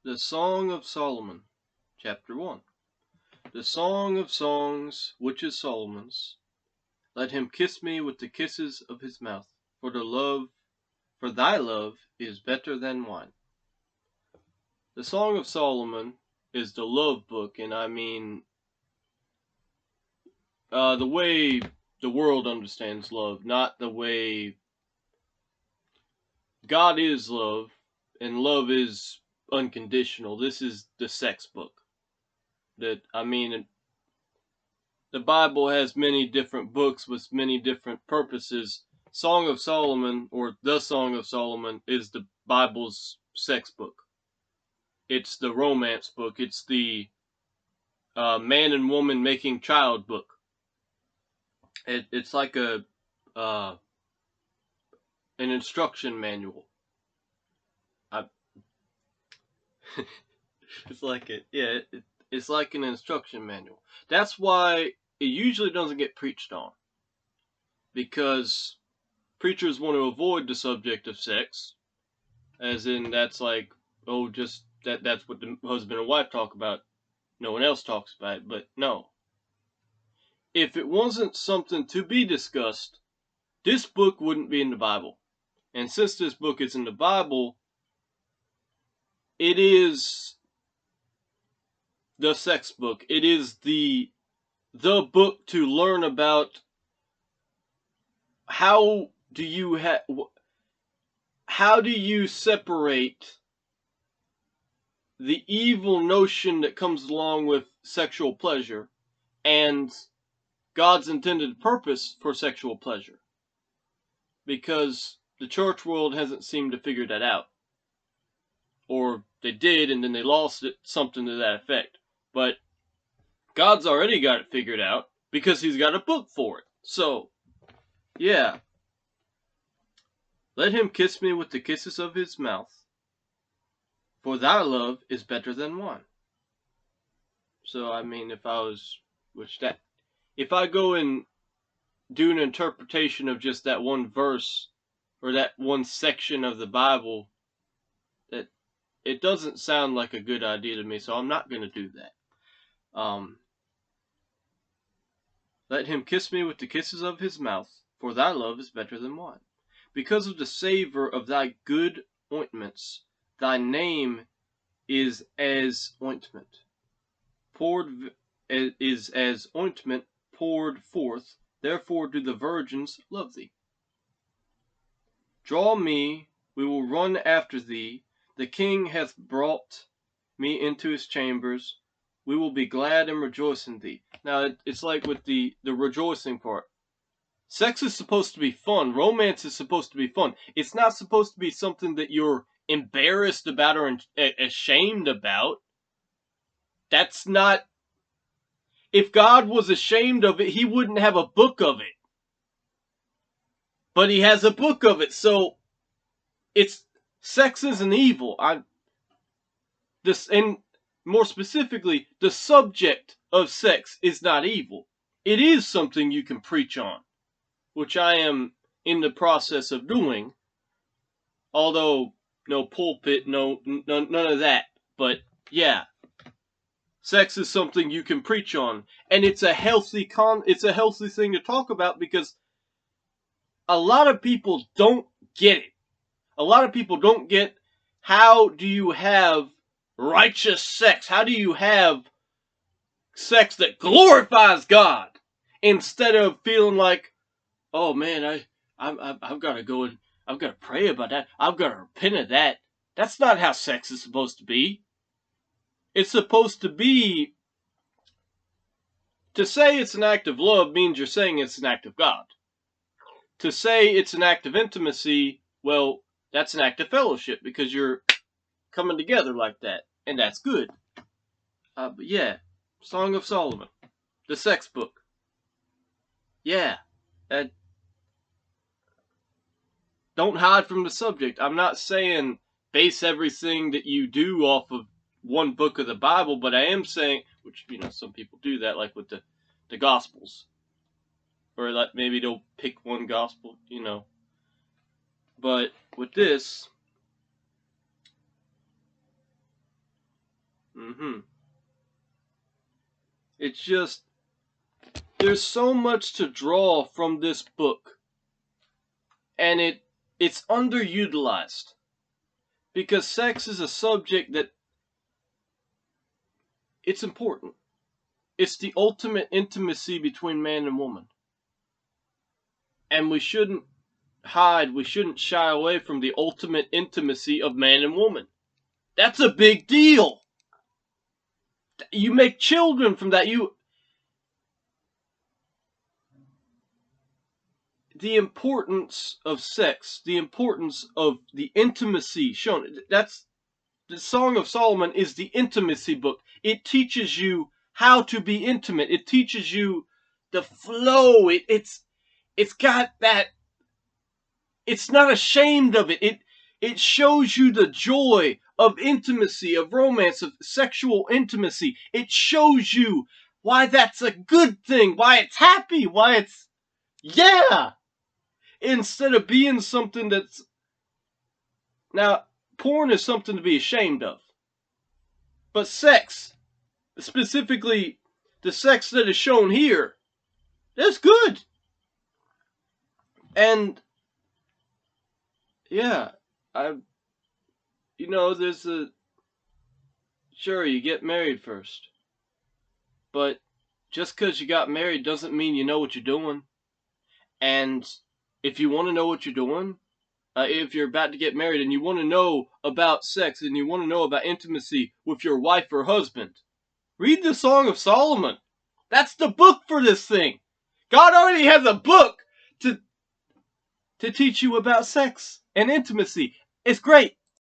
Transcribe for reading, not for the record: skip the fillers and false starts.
The Song of Solomon, Chapter 1. The Song of Songs, which is Solomon's. Let him kiss me with the kisses of his mouth, for thy love is better than wine. The Song of Solomon is the love book, and I mean the way the world understands love, not the way God is love, and love is unconditional. This is the sex book. The Bible has many different books with many different purposes. Song of Solomon, or the Song of Solomon, is the Bible's sex book. It's the romance book. It's the man and woman making child book. It's like an instruction manual. It's like it's like an instruction manual. That's why it usually doesn't get preached on, because preachers want to avoid the subject of sex, as in that's like, oh, just that's what the husband and wife talk about. No one else talks about it. But no. If it wasn't something to be discussed, this book wouldn't be in the Bible. And since this book is in the Bible, it is the sex book. It is the book to learn about how do you separate the evil notion that comes along with sexual pleasure and God's intended purpose for sexual pleasure. Because the church world hasn't seemed to figure that out. Or they did, and then they lost it, something to that effect. But God's already got it figured out, because he's got a book for it. So, yeah. Let him kiss me with the kisses of his mouth, for thy love is better than wine. So, I mean, if I go and do an interpretation of just that one verse, or that one section of the Bible, that it doesn't sound like a good idea to me, so I'm not going to do that. Let him kiss me with the kisses of his mouth, for thy love is better than wine. Because of the savor of thy good ointments, thy name is as ointment poured forth. Therefore do the virgins love thee. Draw me, we will run after thee. The king hath brought me into his chambers. We will be glad and rejoice in thee. Now, it's like with the rejoicing part. Sex is supposed to be fun. Romance is supposed to be fun. It's not supposed to be something that you're embarrassed about or ashamed about. That's not... If God was ashamed of it, he wouldn't have a book of it. But he has a book of it, so sex isn't evil. And more specifically, the subject of sex is not evil. It is something you can preach on, which I am in the process of doing. Although no pulpit, none of that. But yeah, sex is something you can preach on, and it's a healthy thing to talk about, because a lot of people don't get it. A lot of people don't get, how do you have righteous sex? How do you have sex that glorifies God, instead of feeling like, oh man, I've got to go and I've got to pray about that. I've got to repent of that. That's not how sex is supposed to be. It's supposed to be, to say it's an act of love means you're saying it's an act of God. To say it's an act of intimacy, well, that's an act of fellowship, because you're coming together like that, and that's good. But yeah, Song of Solomon, the sex book. Yeah, don't hide from the subject. I'm not saying base everything that you do off of one book of the Bible, but I am saying, which, some people do that, like with the Gospels. Or like maybe they'll pick one Gospel, But with this, It's just, there's so much to draw from this book, and it's underutilized, because sex is a subject that it's important. It's the ultimate intimacy between man and woman, and we shouldn't shy away from the ultimate intimacy of man and woman. That's a big deal. You make children from that. The importance of sex, the importance of the intimacy shown. That's the Song of Solomon is the intimacy book. It teaches you how to be intimate. It teaches you the flow. It's got that. It's not ashamed of it. It shows you the joy of intimacy, of romance, of sexual intimacy. It shows you why that's a good thing, why it's happy, why it's, yeah! Instead of being something that's... Now, porn is something to be ashamed of. But sex, specifically the sex that is shown here, that's good. And, yeah, there's sure, you get married first. But just because you got married doesn't mean you know what you're doing. And if you want to know what you're doing, if you're about to get married and you want to know about sex and you want to know about intimacy with your wife or husband, read the Song of Solomon. That's the book for this thing. God already has a book to teach you about sex and intimacy. It's great.